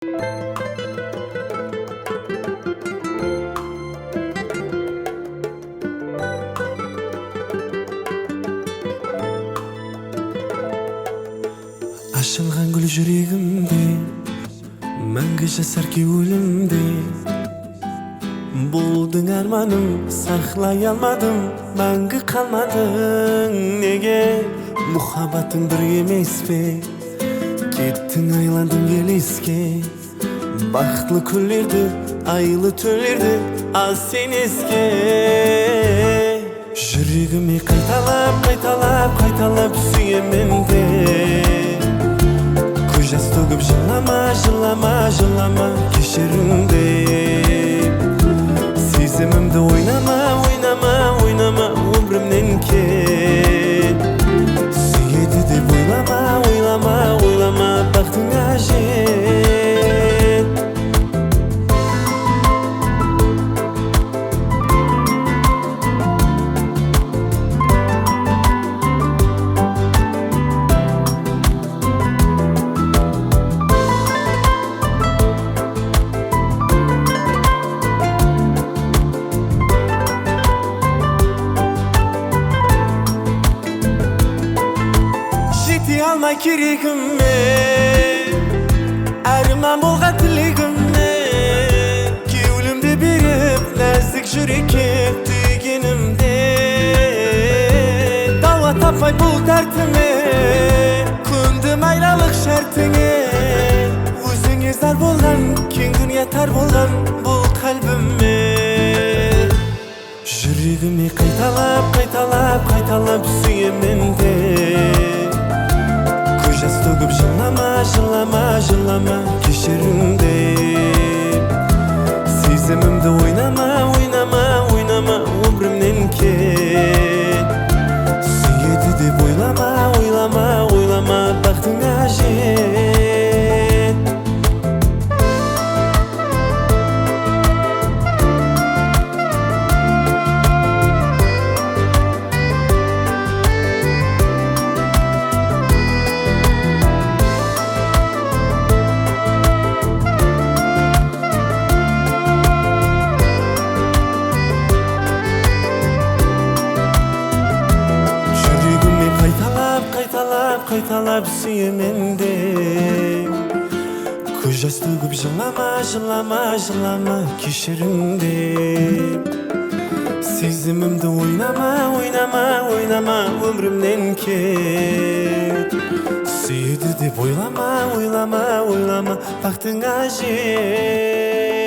Ашылған гүл жүрегімде, мәңгі жасар кеуілімде. Болдың арманым, сақлай алмадым, мәңгі қалмадың. Неге мұхаббатың бір емес пе? Кеттің айландың елеске. Бақытлы күндерді, айлы түндерді аз сен еске. Жүрегіме қайталап, қайталап, қайталап сүйемін де. Көз жас төгіп жылама, жылама, жылама кешірімде. Сезімімді ойнама, ойнама, ойнама өмірімнен кет. Сүйеді деп ойлама, ойлама, ойлама бақытыңа жет. Алмай керегіме, әрімнан болған тілегіме. Кеуілімді беріп, нәзік жүрекке түйгенімде. Дауа таппай бұл дәртіме, көндім айлалық шәртіңе. Өзіңе зар болған, кең дүние тар болған бұл қалбіме. Жүрегіме қайталап, қайталап, қайталап сүйемін де. Жас төгіп жылама, жылама, жылама кешірімде. Сезімімді ойнама, ойнама, ойнама өмірімнен кет. Сүйеді деп ойлама, ойлама, ойлама бақытыңа жет. Қайталап сүйемін де. Көз жас төгіп жылама, жылама, жылама кешірімде. Сезімімді ойнама, ойнама, ойнама өмірімнен кет. Сүйеді деп ойлама, ойлама, ойлама бақытыңа жет.